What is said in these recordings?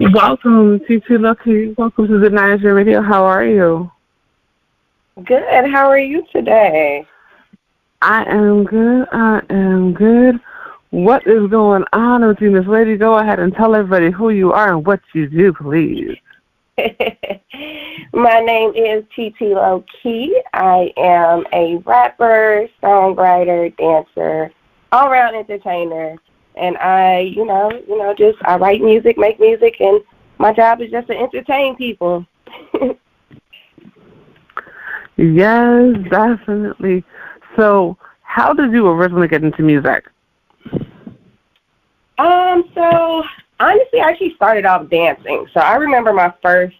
Welcome, Titi Lokei. Welcome to Danaya Azure Radio. How are you? Good. How are you today? I am good. I am good. What is going on with you, Miss Lady? Go ahead and tell everybody who you are and what you do, please. My name is Titi Lokei. I am a rapper, songwriter, dancer, all-around entertainer, and I write music, make music, and my job is just to entertain people. Yes, definitely. So, how did you originally get into music? So honestly, I actually started off dancing. So I remember my first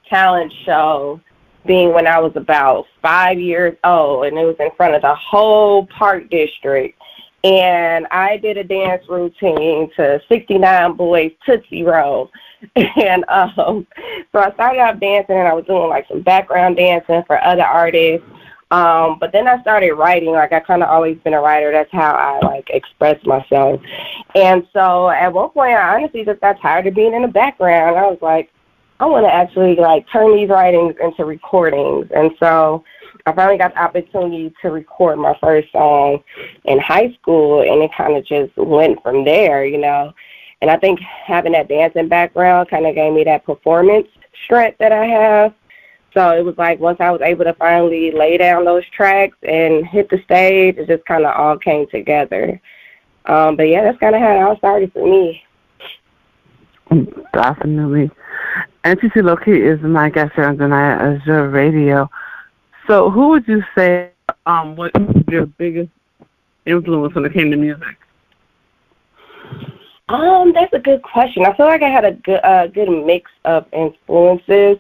talent show being when I was about 5 years old, and it was in front of the whole park district. And I did a dance routine to 69 Boys Tootsie Roll. And so I started off dancing, and I was doing like some background dancing for other artists. But then I started writing. Like, I kind of always been a writer. That's how I like express myself. And so at one point, I honestly just got tired of being in the background. I was like, I want to actually like turn these writings into recordings. And so I finally got the opportunity to record my first song in high school, and it kind of just went from there, you know. And I think having that dancing background kind of gave me that performance strength that I have. So it was like once I was able to finally lay down those tracks and hit the stage, it just kind of all came together. But yeah, that's kind of how it all started for me. Definitely. And Titi Lokei is my guest here on Danaya Azure Radio. So who would you say was your biggest influence when it came to music? That's a good question. I feel like I had a good mix of influences.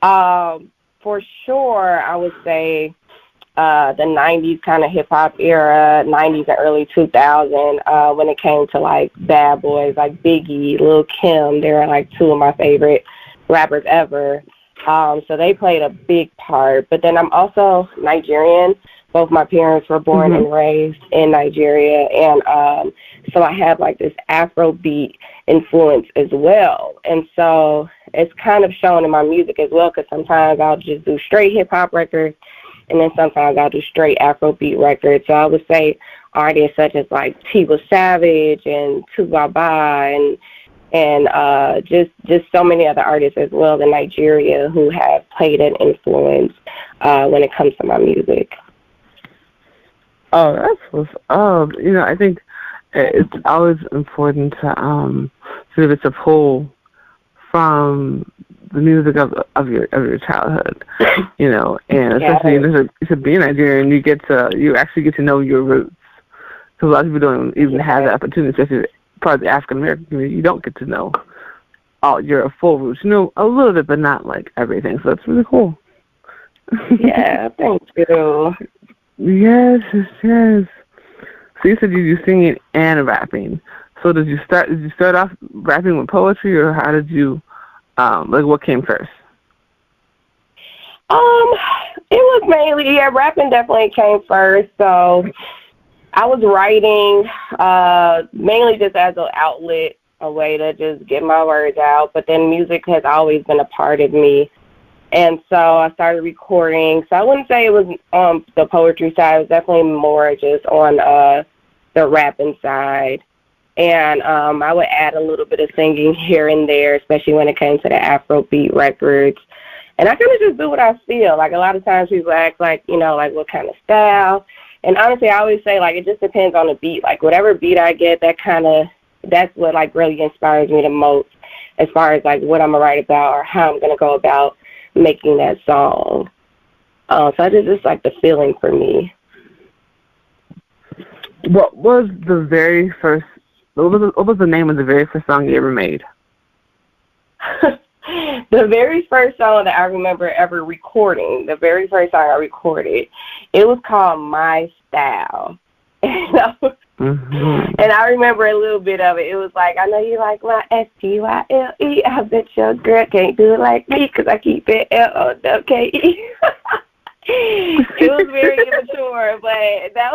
For sure, I would say the 90s kind of hip-hop era, 90s and early 2000s, when it came to, like, bad boys like Biggie, Lil' Kim. They were, like, two of my favorite rappers ever. So they played a big part. But then I'm also Nigerian. Both my parents were born and raised in Nigeria, and so I have, like, this Afrobeat influence as well. And so it's kind of shown in my music as well, because sometimes I'll just do straight hip-hop records, and then sometimes I'll do straight Afrobeat records. So I would say artists such as, like, Tiwa Savage and Tubaba and just so many other artists as well in Nigeria who have played an influence when it comes to my music. Oh, that's what's up. You know, I think it's always important to sort of to pull from the music of your childhood, you know, and especially to be in Nigeria, and you actually get to know your roots. Because a lot of people don't even have that opportunity, especially part of the African American community. You don't get to know all your full roots. You know a little bit, but not like everything. So it's really cool. Yeah, thank you. Yes. So you said you do singing and rapping. So did you start off rapping with poetry, or how did you what came first? It was mainly rapping definitely came first. So I was writing mainly just as an outlet, a way to just get my words out. But then music has always been a part of me. And so I started recording. So I wouldn't say it was on the poetry side. It was definitely more just on the rapping side. And I would add a little bit of singing here and there, especially when it came to the Afrobeat records. And I kind of just do what I feel. Like, a lot of times people ask, like, you know, like, what kind of style? And honestly, I always say, like, it just depends on the beat. Like, whatever beat I get, that's what, like, really inspires me the most as far as, like, what I'm going to write about or how I'm going to go about making that song. So I just like the feeling for me. What was the name of the very first song you ever made? The very first song that I remember ever recording, the very first song I recorded, it was called My Style. And I remember a little bit of it. It was like, I know you like my S-T-Y-L-E. I bet your girl can't do it like me because I keep it L-O-W-K-E. It was very immature, but that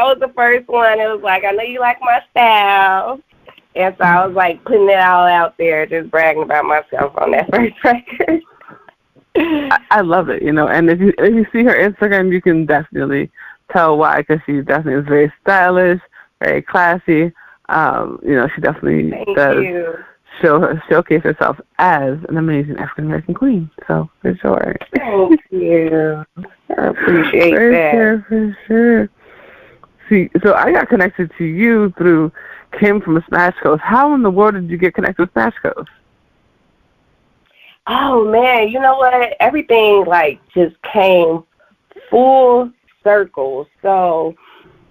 was the first one. It was like, I know you like my style. And so I was like putting it all out there, just bragging about myself on that first record. I love it, and if you see her Instagram, you can definitely tell why, because she definitely is very stylish, very classy. She definitely showcase herself as an amazing African American queen. So for sure. Thank you. I appreciate that. For sure. See, so I got connected to you came from a Smash Coast. How in the world did you get connected with Smash Coast? Oh man, you know what? Everything just came full circle. So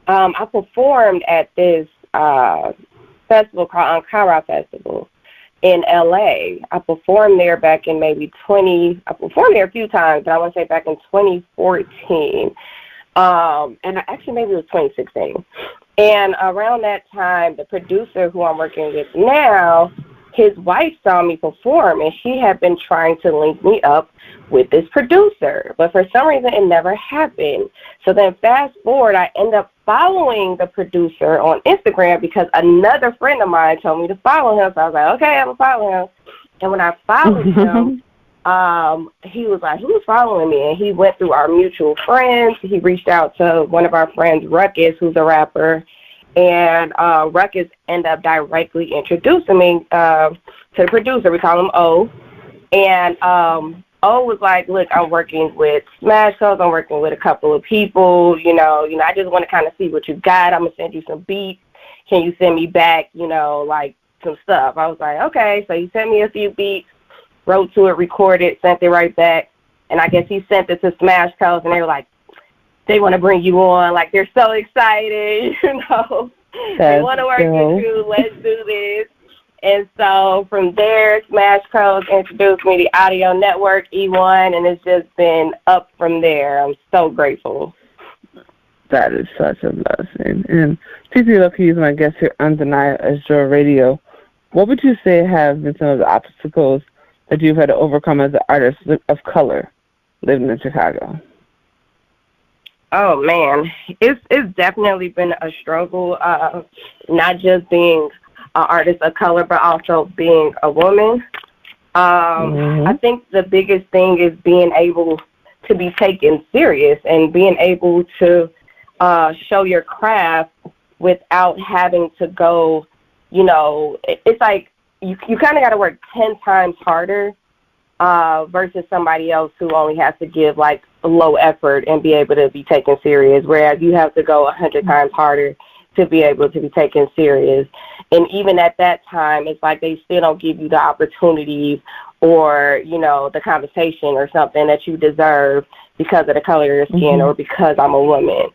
I performed at this festival called Carroll Festival in LA. I performed there back in I performed there a few times, but I want to say back in 2014. And actually maybe it was 2016. And around that time, the producer who I'm working with now, his wife saw me perform, and she had been trying to link me up with this producer. But for some reason, it never happened. So then fast forward, I end up following the producer on Instagram because another friend of mine told me to follow him. So I was like, okay, I'm going to follow him. And when I followed him, he was like, who's following me? And he went through our mutual friends. He reached out to one of our friends, Ruckus, who's a rapper. And Ruckus ended up directly introducing me to the producer. We call him O. And O was like, look, I'm working with Smash Coast. I'm working with a couple of people. I just want to kind of see what you got. I'm going to send you some beats. Can you send me back, some stuff? I was like, okay. So he sent me a few beats, wrote to it, recorded, sent it right back. And I guess he sent it to Smash Coast, and they were like, they want to bring you on. They're so excited, They want to work with you. Let's do this. And so from there, Smash Coast introduced me to the Audio Network, E1, and it's just been up from there. I'm so grateful. That is such a blessing. And Titi Lokei is my guest here on Danaya Azure Radio. What would you say have been some of the obstacles that you've had to overcome as an artist of color living in Chicago? Oh, man, it's definitely been a struggle, not just being an artist of color, but also being a woman. I think the biggest thing is being able to be taken serious and being able to show your craft without having to go, it's like you kind of got to work 10 times harder versus somebody else who only has to give low effort and be able to be taken serious, whereas you have to go 100 times harder to be able to be taken serious. And even at that time, it's like they still don't give you the opportunities or, the conversation or something that you deserve because of the color of your skin or because I'm a woman.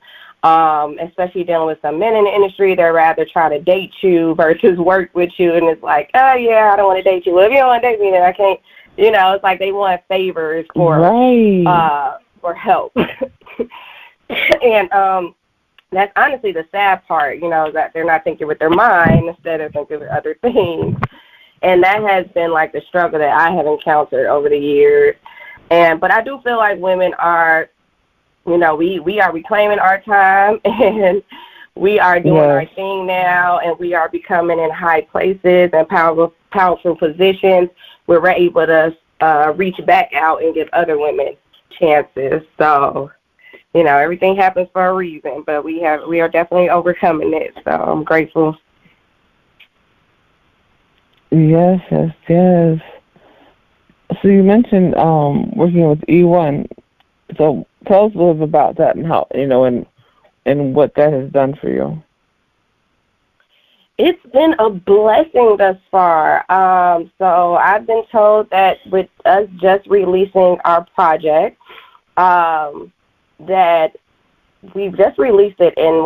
Especially dealing with some men in the industry, they'd rather try to date you versus work with you. And it's like, oh, yeah, I don't want to date you. Well, if you don't want to date me, then I can't. It's like they want favors for help. And that's honestly the sad part, that they're not thinking with their mind instead of thinking with other things. And that has been the struggle that I have encountered over the years. But I do feel like women are, we are reclaiming our time, and we are doing our thing now, and we are becoming in high places and powerful positions where we're able to reach back out and give other women chances. So, everything happens for a reason, but we are definitely overcoming it. So I'm grateful. Yes. So you mentioned working with E1. So tell us a little bit about that and how, and what that has done for you. It's been a blessing thus far. So I've been told that with us just releasing our project, that we've just released it in,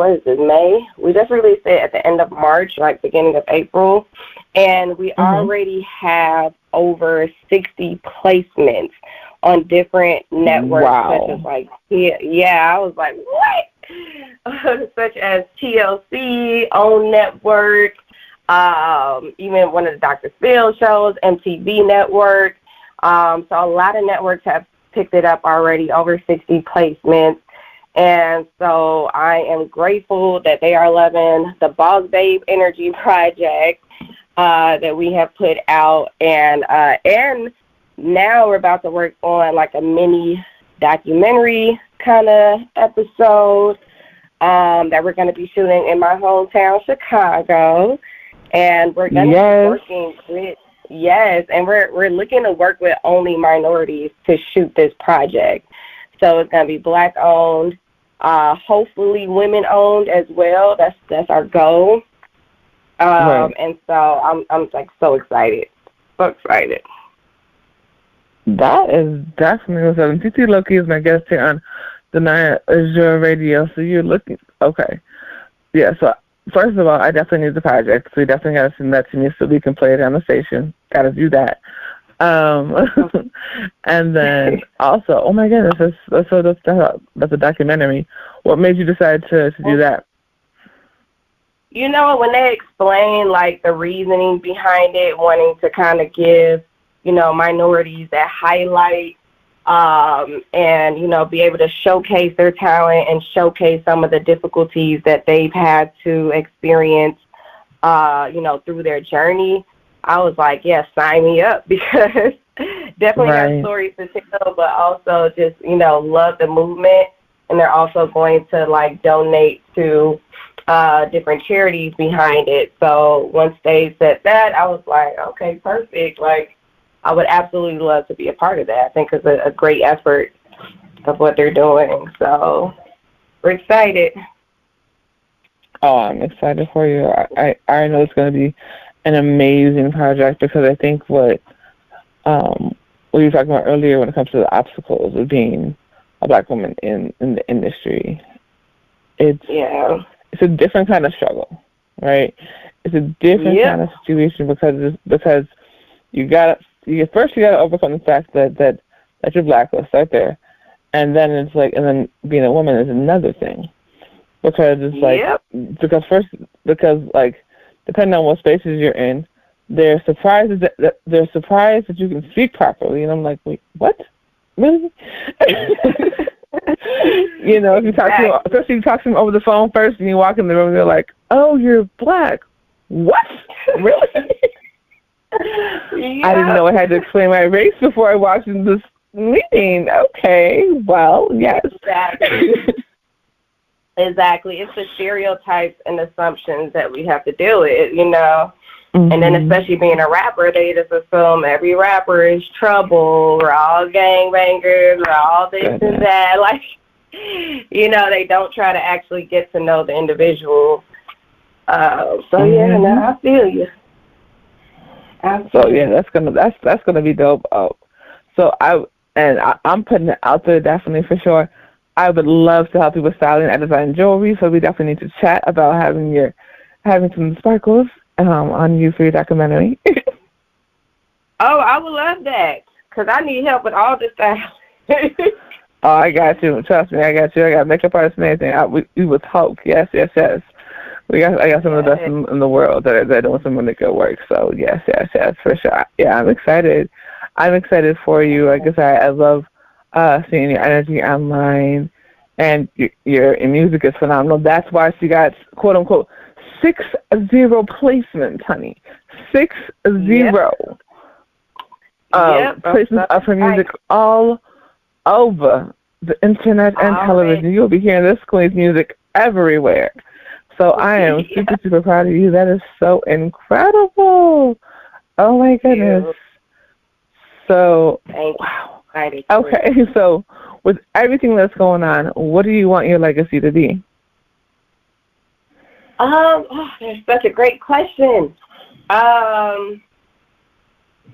May? We just released it at the end of March, beginning of April, and we already have over 60 placements on different networks, such as I was like, what? Such as TLC, OWN Network, even one of the Dr. Phil shows, MTV Network. So a lot of networks have picked it up already, over 60 placements. And so I am grateful that they are loving the Boss Babe Energy Project. that we have put out, and now we're about to work on like a mini documentary kind of episode that we're going to be shooting in my hometown, Chicago, and we're going to be working with and we're looking to work with only minorities to shoot this project. So it's going to be Black-owned, hopefully women-owned as well. That's our goal. And so I'm like so excited. So excited. That is definitely what's up. Titi Lokei is my guest here on Danaya Azure Radio. So you're looking, okay. Yeah, so first of all, I definitely need the project. So you definitely got to send that to me so we can play it on the station. Got to do that. And then also, oh my goodness, that's a documentary. What made you decide to do that? You know, when they explain like the reasoning behind it, wanting to kind of give, you know, minorities that highlight and, you know, be able to showcase their talent and showcase some of the difficulties that they've had to experience, you know, through their journey, I was like, yeah, sign me up, because definitely got stories to tell, but also just, you know, love the movement. And they're also going to, like, donate to different charities behind it. So once they said that, I was like, okay, perfect. Like, I would absolutely love to be a part of that. I think it's a great effort of what they're doing. So we're excited. Oh, I'm excited for you. I know it's going to be an amazing project, because I think what you were talking about earlier when it comes to the obstacles of being a Black woman in the industry, it's a different kind of struggle, right? It's a different kind of situation, because you got to overcome the fact that you're Black. Let's start there, and then it's like, and then being a woman is another thing, because it's like because depending on what spaces you're in, they're surprised that you can speak properly, and I'm like, wait, what? Really? You know, if you talk to them, especially if you talk to them over the phone first, and you walk in the room, they're like, "Oh, you're Black." What? Really? I didn't know I had to explain my race before I walked into this meeting. Okay, well, yes. Exactly. It's the stereotypes and assumptions that we have to deal with, you know. And then especially being a rapper, they just assume every rapper is trouble. We're all gangbangers. We're all this and that. Like, you know, they don't try to actually get to know the individual. So yeah, no, I feel you. Absolutely. So yeah, that's gonna be dope. So I'm putting it out there definitely for sure. I would love to help you with styling and design jewelry, so we definitely need to chat about having some sparkles on you for your documentary. Oh, I would love that, because I need help with all this stuff. Oh, I got you. Trust me, I got you. I got makeup artists and everything. We would hope. Yes. I got some of the best in the world that are doing some really good work. So yes, for sure. Yeah, I'm excited. I'm excited for you. Like I said, I love seeing your energy online, and your music is phenomenal. That's why she got, quote unquote, 6-0 placement, honey. 6-0 placement of her music all over the internet and television. You'll be hearing this queen's music everywhere. So I am super, super proud of you. That is so incredible. Oh, my goodness. So, wow. Okay, so with everything that's going on, what do you want your legacy to be? That's such a great question. I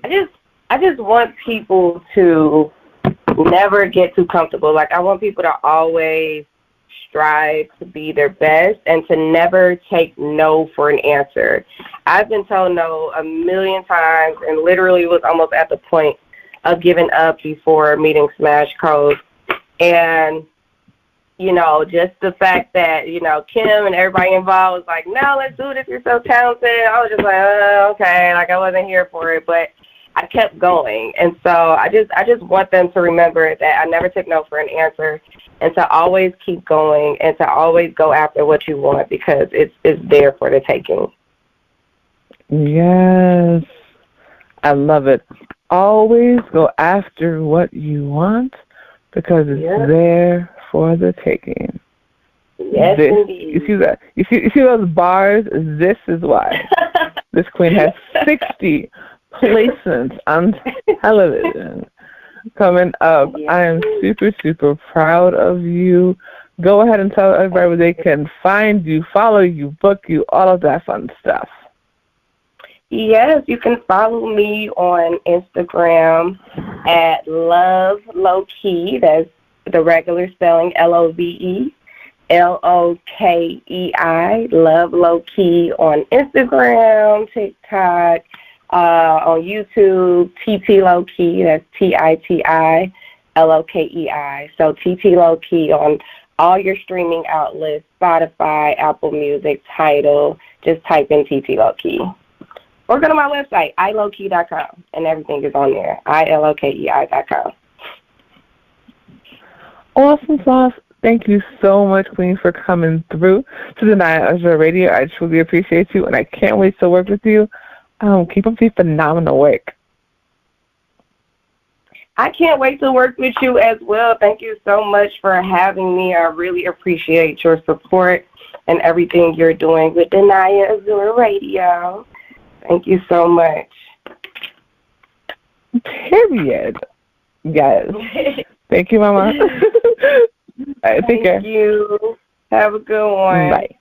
just want people to never get too comfortable. Like, I want people to always strive to be their best and to never take no for an answer. I've been told no a million times and literally was almost at the point of giving up before meeting Smash Codes. And, you know, just the fact that, you know, Kim and everybody involved was like, no, let's do this. You're so talented. I was just like, oh, okay. Like, I wasn't here for it. But I kept going. And so I just want them to remember that I never took no for an answer, and to always keep going and to always go after what you want, because it's there for the taking. Yes. I love it. Always go after what you want because it's there for the taking. Yes, indeed. You see that? You see those bars? This is why. This queen has 60 placements on television coming up. Yes. I am super, super proud of you. Go ahead and tell everybody where they can find you, follow you, book you, all of that fun stuff. Yes, you can follow me on Instagram at Love Lokei. That's the regular spelling, Lovey, Lokei, Love Lokei on Instagram, TikTok, on YouTube, Titi Lokei. That's Titi Lokei. So Titi Lokei on all your streaming outlets, Spotify, Apple Music, Tidal. Just type in Titi Lokei. Or go to my website, ilokei.com, and everything is on there, ilokei.com. Awesome sauce. Thank you so much, Queen, for coming through to Danaya Azure Radio. I truly appreciate you, and I can't wait to work with you. Keep up the phenomenal work. I can't wait to work with you as well. Thank you so much for having me. I really appreciate your support and everything you're doing with Danaya Azure Radio. Thank you so much. Period. Yes. Thank you, Mama. All right, take care. Thank you. Have a good one. Bye.